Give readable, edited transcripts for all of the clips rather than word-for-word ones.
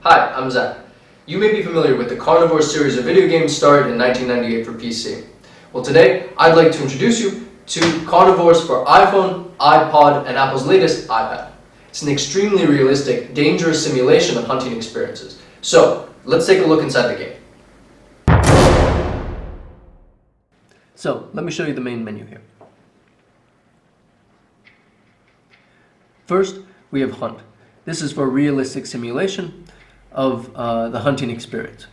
Hi, I'm Zach. You may be familiar with the Carnivores series of video games started in 1998 for PC. Well, today I'd like to introduce you to Carnivores for iPhone, iPod, and Apple's latest iPad. It's an extremely realistic, dangerous simulation of hunting experiences. So, let's take a look inside the game. So, let me show you the main menu here. First, we have Hunt. This is for realistic simulation of the hunting experience.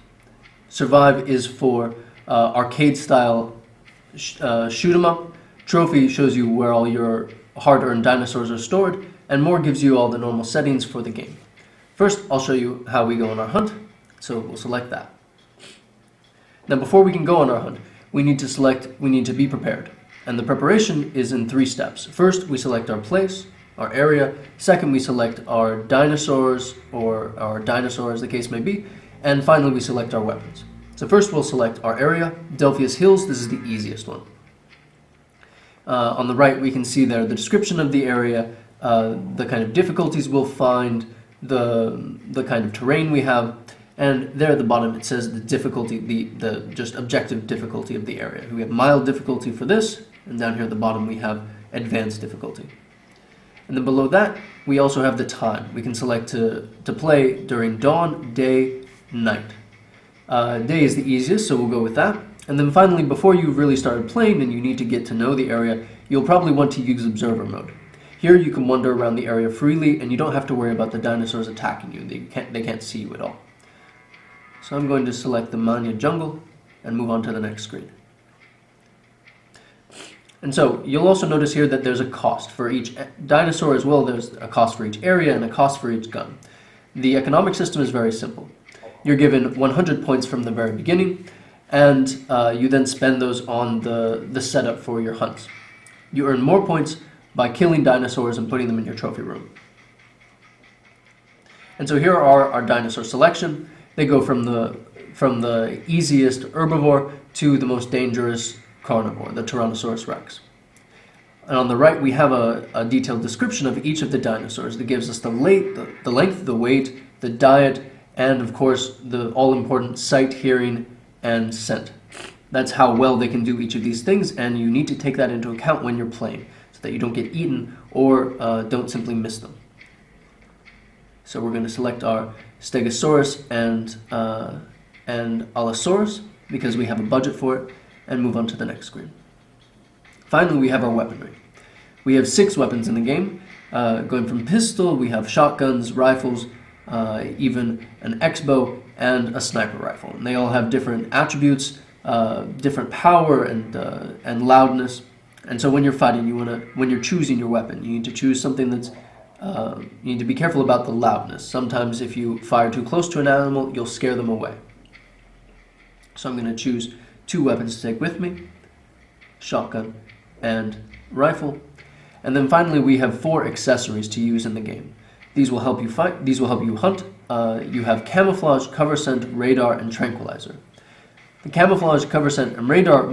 Survive is for arcade-style shoot 'em up. Trophy shows you where all your hard-earned dinosaurs are stored, and More gives you all the normal settings for the game. First, I'll show you how we go on our hunt, so we'll select that. Now, before we can go on our hunt, we need to be prepared, and the preparation is in 3 steps. First, we select our place, our area. Second, we select our dinosaurs, or our dinosaur as the case may be. And finally, we select our weapons. So first, we'll select our area, Delphius Hills. This is the easiest one. On the right, we can see there the description of the area, the kind of difficulties we'll find, the kind of terrain we have, and there at the bottom it says the difficulty, the just objective difficulty of the area. We have mild difficulty for this, and down here at the bottom we have advanced difficulty. And then below that, we also have the time. We can select to play during dawn, day, night. Day is the easiest, so we'll go with that. And then finally, before you've really started playing and you need to get to know the area, you'll probably want to use observer mode. Here you can wander around the area freely, and you don't have to worry about the dinosaurs attacking you. They can't see you at all. So I'm going to select the Manya Jungle and move on to the next screen. And so you'll also notice here that there's a cost for each dinosaur as well. There's a cost for each area and a cost for each gun. The economic system is very simple. You're given 100 points from the very beginning, and you then spend those on the setup for your hunts. You earn more points by killing dinosaurs and putting them in your trophy room. And so here are our dinosaur selection. They go from the easiest herbivore to the most dangerous carnivore, the Tyrannosaurus Rex. And on the right, we have a detailed description of each of the dinosaurs that gives us the length, the weight, the diet, and of course, the all-important sight, hearing, and scent. That's how well they can do each of these things, and you need to take that into account when you're playing, so that you don't get eaten or don't simply miss them. So we're going to select our Stegosaurus and Allosaurus, because we have a budget for it, and move on to the next screen. Finally, we have our weaponry. We have 6 weapons in the game, going from pistol, we have shotguns, rifles, even an X-bow, and a sniper rifle. And they all have different attributes, different power and loudness. And so when you're fighting, when you're choosing your weapon, you need to choose something that's you need to be careful about the loudness. Sometimes if you fire too close to an animal, you'll scare them away. So I'm going to choose 2 weapons to take with me, shotgun and rifle. And then finally we have 4 accessories to use in the game. These will help you fight, these will help you hunt. You have camouflage, cover scent, radar, and tranquilizer. The camouflage, cover scent, and radar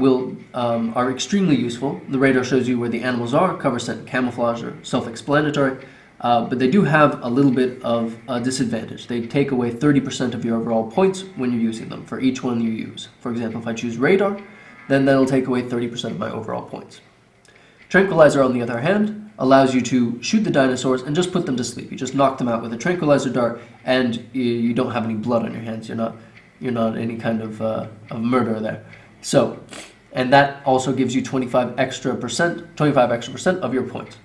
are extremely useful. The radar shows you where the animals are, cover scent and camouflage are self-explanatory. But they do have a little bit of a disadvantage. They take away 30% of your overall points when you're using them, for each one you use. For example, if I choose radar, then that'll take away 30% of my overall points. Tranquilizer, on the other hand, allows you to shoot the dinosaurs and just put them to sleep. You just knock them out with a tranquilizer dart, and you don't have any blood on your hands. You're not any kind of murderer there. So, and that also gives you 25 extra percent of your points.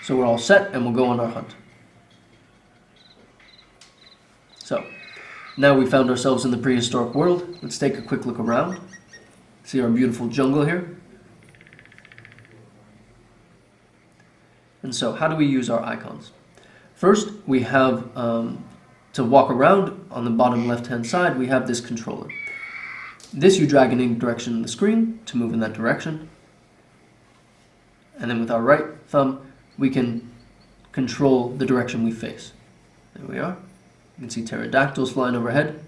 So we're all set, and we'll go on our hunt. So, now we found ourselves in the prehistoric world. Let's take a quick look around. See our beautiful jungle here. And so, how do we use our icons? First, we have, to walk around, on the bottom left-hand side, we have this controller. This you drag in any direction on the screen to move in that direction. And then with our right thumb, we can control the direction we face. There we are. You can see pterodactyls flying overhead.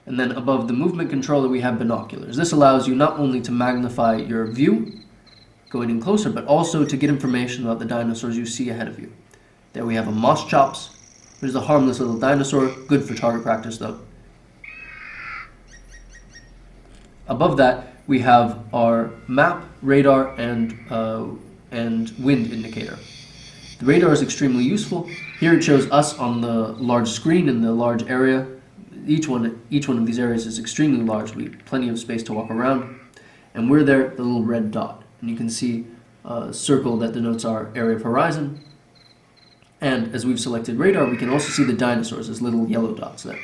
And then above the movement controller, we have binoculars. This allows you not only to magnify your view, going in closer, but also to get information about the dinosaurs you see ahead of you. There we have a Moschops, which is a harmless little dinosaur, good for target practice though. Above that, we have our map, radar, and wind indicator. The radar is extremely useful. Here it shows us on the large screen in the large area. Each one of these areas is extremely large. We have plenty of space to walk around. And we're there, the little red dot. And you can see a circle that denotes our area of horizon. And as we've selected radar, we can also see the dinosaurs as little yellow dots there.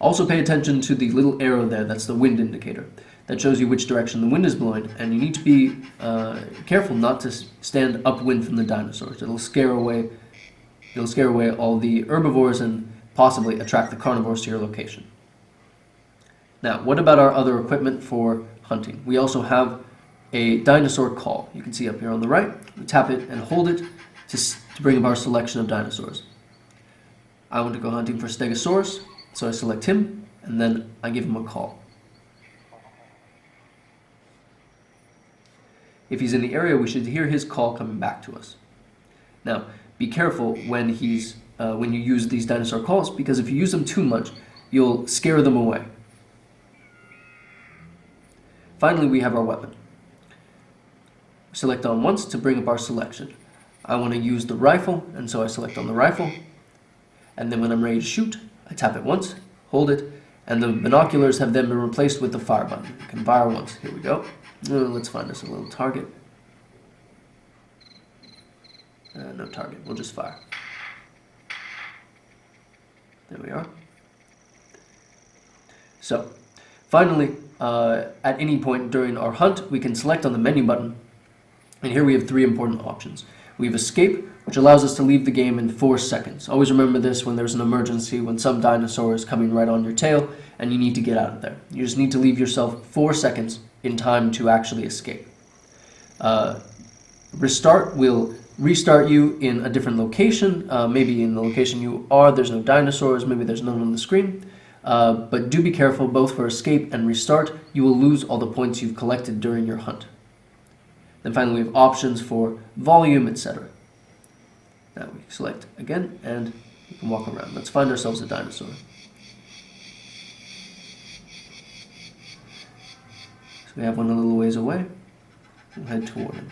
Also pay attention to the little arrow there, that's the wind indicator. That shows you which direction the wind is blowing, and you need to be careful not to stand upwind from the dinosaurs. It'll scare away all the herbivores and possibly attract the carnivores to your location. Now, what about our other equipment for hunting? We also have a dinosaur call. You can see up here on the right. We tap it and hold it to bring up our selection of dinosaurs. I want to go hunting for Stegosaurus, so I select him, and then I give him a call. If he's in the area, we should hear his call coming back to us. Now, be careful when you use these dinosaur calls, because if you use them too much, you'll scare them away. Finally, we have our weapon. Select on once to bring up our selection. I want to use the rifle, and so I select on the rifle. And then when I'm ready to shoot, I tap it once, hold it, and the binoculars have then been replaced with the fire button. You can fire once. Here we go. Let's find us a little target. No target. We'll just fire. There we are. So, finally, at any point during our hunt, we can select on the menu button. And here we have three important options. We have escape, which allows us to leave the game in 4 seconds. Always remember this when there's an emergency, when some dinosaur is coming right on your tail, and you need to get out of there. You just need to leave yourself 4 seconds in time to actually escape. Restart will restart you in a different location. Maybe in the location you are, there's no dinosaurs, maybe there's none on the screen. But do be careful, both for escape and restart, you will lose all the points you've collected during your hunt. Then finally we have options for volume, etc. Now we select again, and we can walk around. Let's find ourselves a dinosaur. So we have one a little ways away. We'll head toward him.